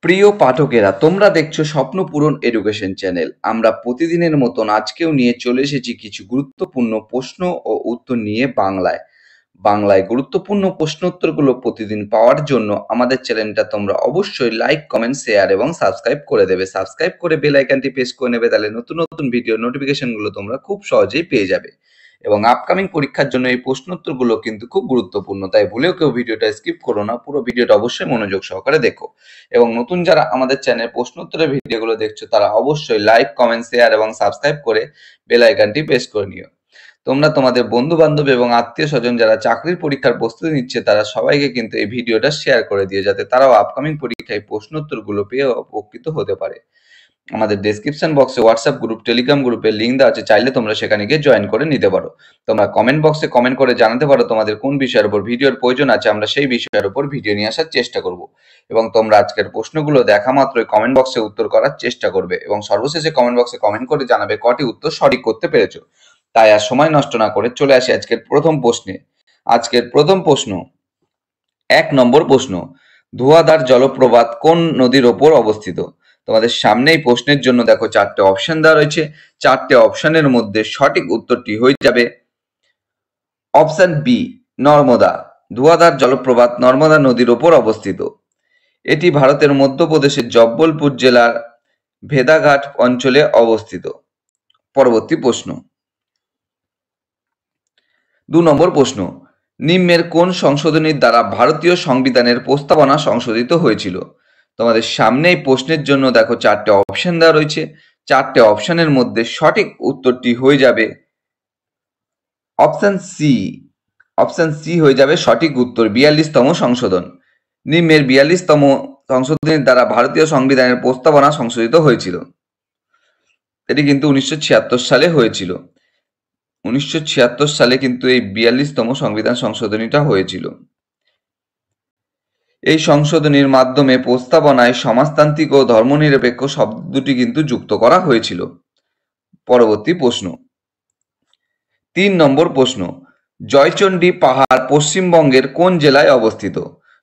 প্রিয় পাঠকেরা, তোমরা দেখছো স্বপ্ন পূরণ এডুকেশন চ্যানেল। আমরা প্রতিদিনের মতন আজকেও নিয়ে চলে এসেছি কিছু গুরুত্বপূর্ণ প্রশ্ন ও উত্তর নিয়ে বাংলায় গুরুত্বপূর্ণ প্রশ্ন উত্তরগুলো প্রতিদিন পাওয়ার জন্য আমাদের চ্যানেলটা তোমরা অবশ্যই লাইক, কমেন্ট, শেয়ার এবং সাবস্ক্রাইব করে দেবে। সাবস্ক্রাইব করে বেল আইকনটি প্রেস করে নেবে, তাহলে নতুন নতুন ভিডিও নোটিফিকেশনগুলো তোমরা খুব সহজেই পেয়ে যাবে। এবং আপকামিং পরীক্ষার জন্য এই প্রশ্ন উত্তরগুলো কিন্তু খুব গুরুত্বপূর্ণ, তাই ভুলেও কেউ ভিডিওটা স্কিপ করো না, পুরো ভিডিওটা অবশ্যই মনোযোগ সহকারে দেখো। এবং নতুন যারা আমাদের চ্যানেল প্রশ্ন উত্তরের ভিডিওগুলো দেখছো তারা অবশ্যই লাইক, কমেন্ট, শেয়ার এবং সাবস্ক্রাইব করে বেল আইকনটি প্রেস করে নিও। তোমরা তোমাদের বন্ধু বান্ধব এবং আত্মীয় স্বজন যারা চাকরির পরীক্ষার প্রস্তুতি নিচ্ছে তারা সবাইকে কিন্তু এই ভিডিওটা শেয়ার করে দিও, যাতে তারাও আপকামিং পরীক্ষায় প্রশ্ন উত্তরগুলো পেয়ে উপকৃত হতে পারে। আমাদের ডেসক্রিপশন বক্সে হোয়াটসঅ্যাপ গ্রুপ, টেলিগ্রাম গ্রুপের লিঙ্ক দেওয়া আছে, চাইলে তোমরা সেখানে গিয়ে জয়েন করে নিতে পারো। তোমরা কমেন্ট বক্সে কমেন্ট করে জানাতে পারো তোমাদের কোন বিষয়ের উপর ভিডিওর প্রয়োজন আছে, আমরা সেই বিষয়ের উপর ভিডিও নিয়ে আসার চেষ্টা করব। এবং তোমরা আজকের প্রশ্নগুলো দেখা মাত্রই কমেন্ট বক্সে উত্তর করার চেষ্টা করবে এবং সর্বশেষে কমেন্ট বক্সে কমেন্ট করে জানাবে কটি উত্তর সঠিক করতে পেরেছো। তাই আর সময় নষ্ট না করে চলে আসি আজকের প্রথম প্রশ্নে। আজকের প্রথম প্রশ্ন, 1 নম্বর প্রশ্ন, ধোঁয়াধার জলপ্রপাত কোন নদীর ওপর অবস্থিত? তোমাদের সামনে এই প্রশ্নের জন্য দেখো 4টে অপশন দেওয়া রয়েছে। 4টে অপশনের মধ্যে সঠিক উত্তরটি হয়ে যাবে অপশন বি, নর্মদা। ধোঁয়াধার জলপ্রপাত নর্মদা নদীর ওপর অবস্থিত। এটি ভারতের মধ্যপ্রদেশের জব্বলপুর জেলার ভেদাঘাট অঞ্চলে অবস্থিত। পরবর্তী প্রশ্ন, 2 নম্বর প্রশ্ন, নিম্নের কোন সংশোধনীর দ্বারা ভারতীয় সংবিধানের প্রস্তাবনা সংশোধিত হয়েছিল? তোমাদের সামনে এই প্রশ্নের জন্য দেখো 4টে অপশন দেওয়া রয়েছে। 4টে অপশনের মধ্যে সঠিক উত্তরটি হয়ে যাবে অপশন সি। অপশন সি হয়ে যাবে সঠিক উত্তর, 42তম সংশোধন। নিম্নের 42তম সংশোধনীর দ্বারা ভারতীয় সংবিধানের প্রস্তাবনা সংশোধিত হয়েছিল। এটি কিন্তু 1976 সালে হয়েছিল। 1976 সালে কিন্তু এই 42তম সংবিধান সংশোধনীটা হয়েছিল। এই সংশোধনীর মাধ্যমে প্রস্তাবনায় সমাজতান্ত্রিক ও ধর্মনিরপেক্ষ শব্দ দুটি কিন্তু যুক্ত করা হয়েছিল। পরবর্তী প্রশ্ন, 3 নম্বর প্রশ্ন, জয়চণ্ডী পাহাড় পশ্চিমবঙ্গের কোন জেলায় অবস্থিত?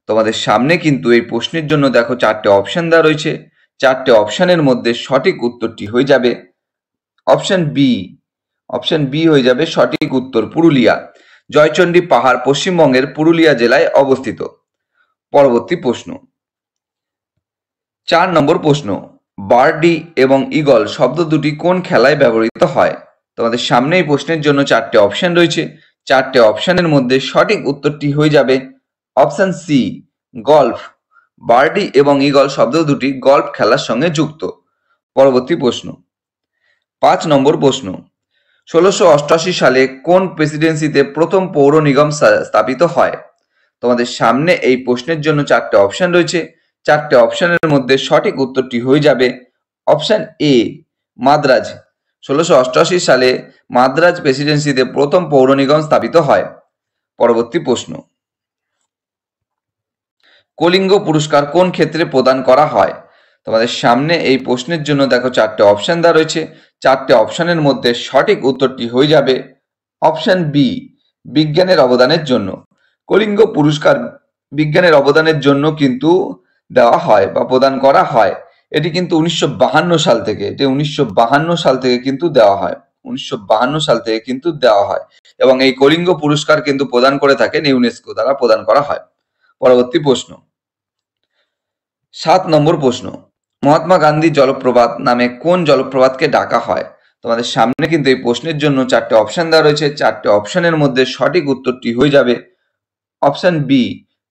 তোমাদের সামনে কিন্তু এই প্রশ্নের জন্য দেখো 4টে অপশন দেওয়া রয়েছে। 4টে অপশনের মধ্যে সঠিক উত্তরটি হয়ে যাবে অপশন বি। অপশন বি হয়ে যাবে সঠিক উত্তর, পুরুলিয়া। জয়চণ্ডী পাহাড় পশ্চিমবঙ্গের পুরুলিয়া জেলায় অবস্থিত। পরবর্তী প্রশ্ন, 4 নম্বর প্রশ্ন, বার্ডি এবং ঈগল শব্দ দুটি কোন খেলায় ব্যবহৃত হয়? তোমাদের সামনে এই প্রশ্নের জন্য 4টে অপশন রয়েছে। 4টে অপশনের মধ্যে সঠিক উত্তরটি হয়ে যাবে অপশন সি, গল্ফ। বার্ডি এবং ঈগল শব্দ দুটি গল্ফ খেলার সঙ্গে যুক্ত। পরবর্তী প্রশ্ন, 5 নম্বর প্রশ্ন, 1688 সালে কোন প্রেসিডেন্সিতে প্রথম পৌর নিগম স্থাপিত হয়? তোমাদের সামনে এই প্রশ্নের জন্য 4টে অপশন রয়েছে। 4টে অপশনের মধ্যে সঠিক উত্তরটি হয়ে যাবে অপশন এ, মাদ্রাজ। 1688 সালে মাদ্রাজ প্রেসিডেন্সিতে প্রথম পৌর নিগম স্থাপিত হয়। পরবর্তী প্রশ্ন, কলিঙ্গ পুরস্কার কোন ক্ষেত্রে প্রদান করা হয়? তোমাদের সামনে এই প্রশ্নের জন্য দেখো 4টে অপশন দেওয়া রয়েছে। 4টে অপশনের মধ্যে সঠিক উত্তরটি হয়ে যাবে অপশন বি, বিজ্ঞানের অবদানের জন্য। কলিঙ্গ পুরস্কার বিজ্ঞানের অবদানের জন্য কিন্তু দেওয়া হয় বা প্রদান করা হয়। এটি কিন্তু 1952 সাল থেকে, এটি 1952 সাল থেকে কিন্তু দেওয়া হয়। 1952 সাল থেকে কিন্তু দেওয়া হয় এবং এই কলিঙ্গ পুরস্কার কিন্তু প্রদান করে থাকেন ইউনেস্কো দ্বারা প্রদান করা হয়। পরবর্তী প্রশ্ন, 7 নম্বর প্রশ্ন, মহাত্মা গান্ধী জলপ্রপাত নামে কোন জলপ্রপাতকে ডাকা হয়? তোমাদের সামনে কিন্তু এই প্রশ্নের জন্য 4টে অপশন দেওয়া রয়েছে। 4টে অপশনের মধ্যে সঠিক উত্তরটি হয়ে যাবে অপশন বি,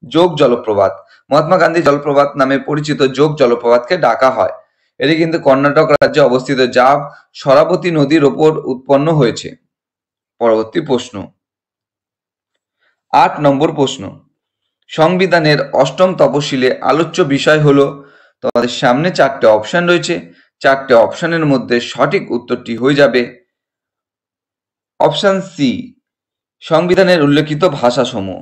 যোগ জলপ্রপাত। মহাত্মা গান্ধী জলপ্রপাত নামে পরিচিত যোগ জলপ্রপাতকে ডাকা হয়। এটি কিন্তু কর্ণাটক রাজ্যে অবস্থিত, যা শরাবতী নদীর ওপর উৎপন্ন হয়েছে। পরবর্তী প্রশ্ন, 8 নম্বর প্রশ্ন, সংবিধানের 8ম তফসিলে আলোচ্য বিষয় হলো? তোমাদের সামনে 4টে অপশন রয়েছে। 4টে অপশনের মধ্যে সঠিক উত্তরটি হয়ে যাবে অপশন সি, সংবিধানের উল্লেখিত ভাষাসমূহ।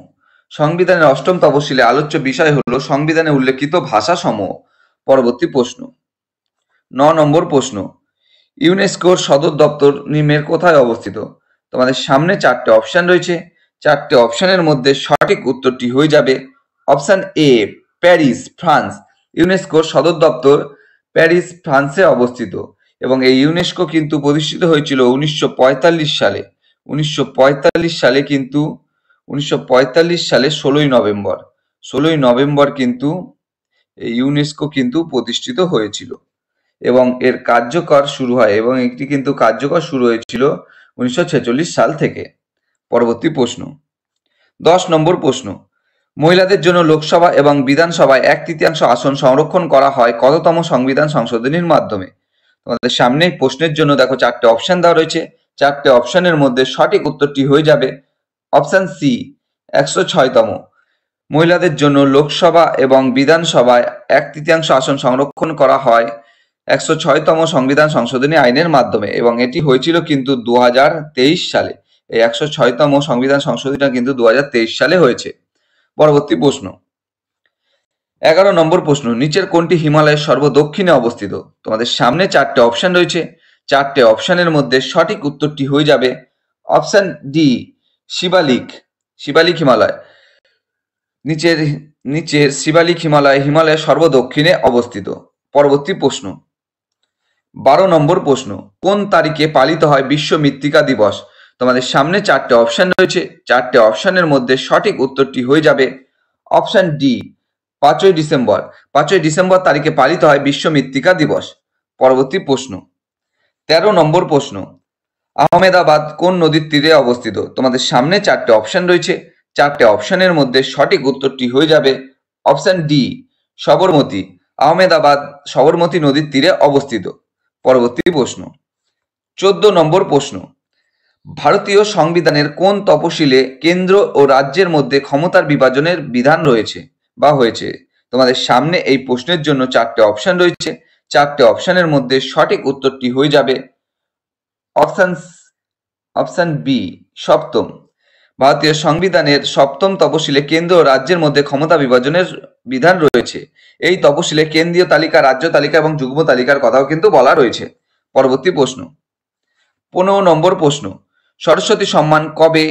সংবিধানের 8ম তফসিলে আলোচ্য বিষয় হলো সংবিধানে উল্লেখিত ভাষাসমূহ। পরবর্তী প্রশ্ন, 9 নম্বর প্রশ্ন, ইউনেস্কোর সদর দপ্তর নিম্নের কোথায় অবস্থিত? তোমাদের সামনে 4টে অপশন রয়েছে। 4টে অপশনের মধ্যে সঠিক উত্তরটি হয়ে যাবে অপশন এ, প্যারিস, ফ্রান্স। ইউনেস্কোর সদর দপ্তর প্যারিস, ফ্রান্সে অবস্থিত এবং এই ইউনেস্কো কিন্তু প্রতিষ্ঠিত হয়েছিল 1945 সালে। 1945 সালে 16ই নভেম্বর কিন্তু এই ইউনেস্কো কিন্তু প্রতিষ্ঠিত হয়েছিল এবং এর কার্যকর শুরু হয় এবং এটি কিন্তু কার্যকর শুরু হয়েছিল 1946 সাল থেকে। পরবর্তী প্রশ্ন 10 নম্বর প্রশ্ন, মহিলাদের জন্য লোকসভা এবং বিধানসভায় 1/3 আসন সংরক্ষণ করা হয় কততম সংবিধান সংশোধনীর মাধ্যমে? তোমাদের সামনে এই প্রশ্নের জন্য দেখো 4টে অপশন দেওয়া রয়েছে। 4টে অপশনের মধ্যে সঠিক উত্তরটি হয়ে যাবে অপশন সি 106তম। মহিলাদের জন্য লোকসভা এবং বিধানসভায় 1/3 আসন সংরক্ষণ করা হয় 106তম সংবিধান সংশোধনী আইনের মাধ্যমে এবং এটি হয়েছিল কিন্তু 2023 সালে। এই 106তম সংবিধান সংশোধনীটা কিন্তু 2023 সালে হয়েছে। পরবর্তী প্রশ্ন 11 নম্বর প্রশ্ন, নিচের কোনটি হিমালয়ের সর্বদক্ষিণে অবস্থিত? তোমাদের সামনে 4টে অপশন রয়েছে। 4টে অপশনের মধ্যে সঠিক উত্তরটি হয়ে যাবে অপশন ডি শিবালিক হিমালয়। নিচের শিবালিক হিমালয়ের সর্বদক্ষিণে অবস্থিত। পরবর্তী প্রশ্ন 12 নম্বর প্রশ্ন, কোন তারিখে পালিত হয় বিশ্ব মৃত্তিকা দিবস? তোমাদের সামনে 4টে অপশন রয়েছে। 4টে অপশনের মধ্যে সঠিক উত্তরটি হয়ে যাবে অপশন ডি 5ই ডিসেম্বর। 5ই ডিসেম্বর তারিখে পালিত হয় বিশ্ব মৃত্তিকা দিবস। পরবর্তী প্রশ্ন 13 নম্বর প্রশ্ন, আহমেদাবাদ কোন নদীর তীরে অবস্থিত? তোমাদের সামনে 4টে অপশন রয়েছে। 4টে অপশনের মধ্যে সঠিক উত্তরটি হয়ে যাবে অপশন ডি সবরমতী। আহমেদাবাদ সবরমতী নদীর তীরে অবস্থিত। পরবর্তী প্রশ্ন 14 নম্বর প্রশ্ন, ভারতীয় সংবিধানের কোন তফসিলে কেন্দ্র ও রাজ্যের মধ্যে ক্ষমতার বিভাজনের বিধান রয়েছে বা হয়েছে? তোমাদের সামনে এই প্রশ্নের জন্য 4টে অপশন রয়েছে। 4টে অপশনের মধ্যে সঠিক উত্তরটি হয়ে যাবে অপশন বি সপ্তম। ভারতীয় সংবিধানের সপ্তম তফসিলে কেন্দ্র ও রাজ্যের মধ্যে ক্ষমতা বিভাজনের বিধান রয়েছে। এই তফসিলে কেন্দ্রীয় তালিকা, রাজ্য তালিকা এবং যুগ্ম তালিকার কথাও কিন্তু বলা রয়েছে। পরবর্তী প্রশ্ন 15 নম্বর প্রশ্ন, সরস্বতী সম্মান কবে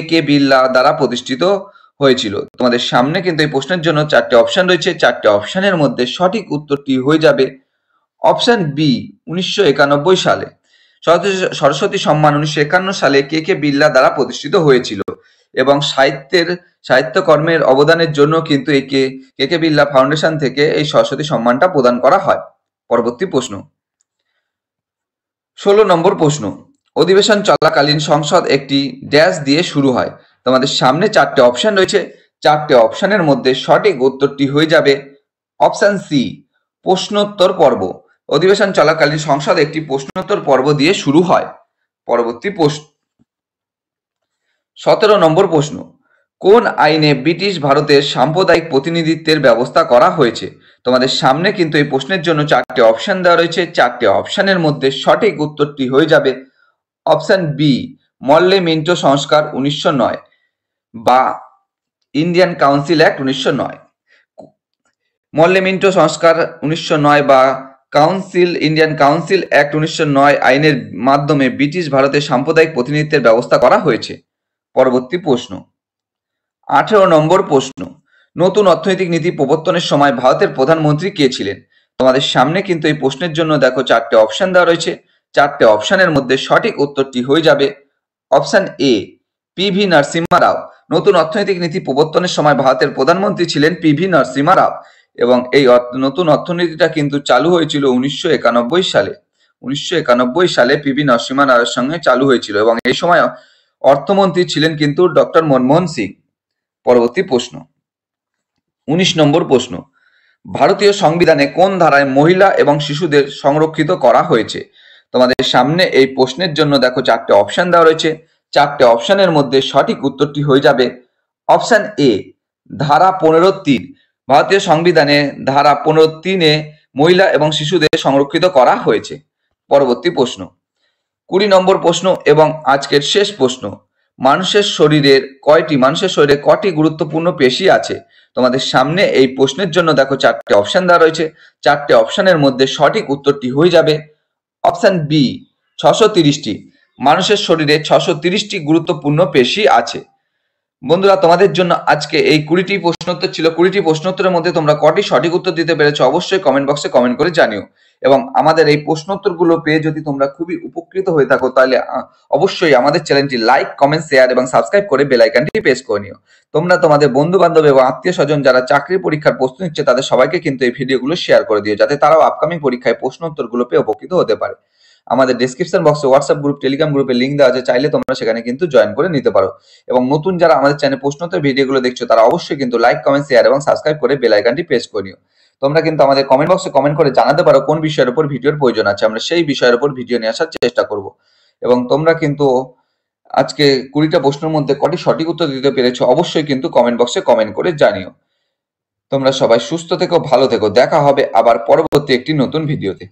কে বিড়লা দ্বারা প্রতিষ্ঠিত হয়েছিল? তোমাদের সামনে কিন্তু এই প্রশ্নের জন্য 4টে অপশন রয়েছে। 4টে অপশনের মধ্যে সঠিক উত্তরটি হয়ে যাবে অপশন বি 1991 সালে। সরস্বতী সম্মান 1951 সালে কে বিড়লা দ্বারা প্রতিষ্ঠিত হয়েছিল এবং সাহিত্যকর্মের অবদানের জন্য কিন্তু এই কে বিড়লা ফাউন্ডেশন থেকে এই সরস্বতী সম্মানটা প্রদান করা হয়। পরবর্তী প্রশ্ন 16 নম্বর প্রশ্ন, অধিবেশন চলাকালীন সংসদ একটি ড্যাশ দিয়ে শুরু হয়। তোমাদের সামনে 4টে অপশন রয়েছে। 4টে অপশনের মধ্যে সঠিক উত্তরটি হয়ে যাবে অপশন সি প্রশ্নোত্তর পর্ব। অধিবেশন চলাকালীন সংসদ একটি প্রশ্নোত্তর পর্ব দিয়ে শুরু হয়। পরবর্তী প্রশ্ন 17 নম্বর প্রশ্ন, কোন আইনে ব্রিটিশ ভারতের সাম্প্রদায়িক প্রতিনিধিত্বের ব্যবস্থা করা হয়েছে? তোমাদের সামনে কিন্তু এই প্রশ্নের জন্য 4টে অপশন দেওয়া রয়েছে। 4টে অপশনের মধ্যে সঠিক উত্তরটি হয়ে যাবে অপশন বি মর্লে মিন্টো সংস্কার 1909 বা Indian council act 1909। Morley Minto সংস্কার 1909 বা ইন্ডিয়ান কাউন্সিল অ্যাক্ট 1909 আইনের মাধ্যমে ব্রিটিশ ভারতের সাম্প্রদায়িক প্রতিনিধিত্বের ব্যবস্থা করা হয়েছে। পরবর্তী প্রশ্ন 18 নম্বর প্রশ্ন, নতুন অর্থনৈতিক নীতি প্রবর্তনের সময় ভারতের প্রধানমন্ত্রী কে ছিলেন? তোমাদের সামনে কিন্তু এই প্রশ্নের জন্য দেখো 4টে অপশন দেওয়া রয়েছে। 4টে অপশনের মধ্যে সঠিক উত্তরটি হয়ে যাবে অপশন এ পিভি নরসিম্হা রাও। নতুন অর্থনৈতিক নীতি প্রবর্তনের সময় ভারতের প্রধানমন্ত্রী ছিলেন পিভি নরসিম্হা রাও এবং এই নতুন অর্থনীতিটা কিন্তু চালু হয়েছিল 1991 সালে। 1991 সালে পিভি নরসিম্হা রাওয়ের সঙ্গে চালু হয়েছিল এবং এই সময় অর্থমন্ত্রী ছিলেন কিন্তু ডক্টর মনমোহন সিং। পরবর্তী প্রশ্ন 19 নম্বর প্রশ্ন, ভারতীয় সংবিধানে কোন ধারায় মহিলা এবং শিশুদের সংরক্ষিত করা হয়েছে? তোমাদের সামনে এই প্রশ্নের জন্য দেখো 4টে অপশন দেওয়া রয়েছে। 4টে অপশনের মধ্যে সঠিক উত্তরটি হয়ে যাবে অপশন এ ধারা 15(3)। ভারতীয় সংবিধানে ধারা 15(3)-এ মহিলা এবং শিশুদের সংরক্ষিত করা হয়েছে। পরবর্তী প্রশ্ন 20 নম্বর প্রশ্ন এবং আজকের শেষ প্রশ্ন, মানুষের শরীরে কয়টি গুরুত্বপূর্ণ পেশি আছে? তোমাদের সামনে এই প্রশ্নের জন্য দেখো 4টে অপশন দেওয়া রয়েছে। 4টে অপশনের মধ্যে সঠিক উত্তরটি হয়ে যাবে অপশন বি 630টি। মানুষের শরীরে 630টি গুরুত্বপূর্ণ পেশি আছে। বন্ধুরা, তোমাদের জন্য আজকে এই 20টি প্রশ্নোত্তর ছিল। 20টি প্রশ্নোত্তরের মধ্যে তোমরা কটি সঠিক উত্তর দিতে পেরেছো অবশ্যই কমেন্ট বক্সে কমেন্ট করে জানিও। এবং আমাদের এই প্রশ্নোত্তরগুলো পেয়ে যদি তোমরা খুবই উপকৃত হয়ে থাকো তাহলে অবশ্যই আমাদের চ্যানেলটি লাইক, কমেন্ট, শেয়ার এবং সাবস্ক্রাইব করে বেল আইকনটি প্রেস করে নিও। তোমরা তোমাদের বন্ধু বান্ধব এবং আত্মীয় স্বজন যারা চাকরির পরীক্ষার প্রস্তুতি নিচ্ছে তাদের সবাইকে কিন্তু এই ভিডিওগুলো শেয়ার করে দিও, যাতে তারাও আপকামিং পরীক্ষায় প্রশ্নোত্তরগুলো পেয়ে উপকৃত হতে পারে। আমাদের ডেসক্রিপশন বক্সে হোয়াটসঅ্যাপ গ্রুপ, টেলিগ্রাম গ্রুপের লিঙ্ক দেওয়া আছে, চাইলে তোমরা সেখানে কিন্তু জয়েন করে নিতে পারো। এবং নতুন যারা আমাদের চ্যানেলে প্রশ্নোত্তর ভিডিওগুলো দেখছো তারা অবশ্যই কিন্তু লাইক, কমেন্ট, শেয়ার এবং সাবস্ক্রাইব করে বেল আইকনটি প্রেস করে নিও। তোমরা কিন্তু আমাদের কমেন্ট বক্সে কমেন্ট করে জানাতে পারো কোন বিষয়ের উপর ভিডিওর প্রয়োজন আছে, আমরা সেই বিষয়ের উপর ভিডিও নিয়ে আসার চেষ্টা করব। এবং তোমরা কিন্তু আজকে 20টা প্রশ্নের মধ্যে কটি সঠিক উত্তর দিতে পেরেছো অবশ্যই কিন্তু কমেন্ট বক্সে কমেন্ট করে জানিও। তোমরা সবাই সুস্থ থেকো, ভালো থেকো। দেখা হবে আবার পরবর্তী একটি নতুন ভিডিওতে।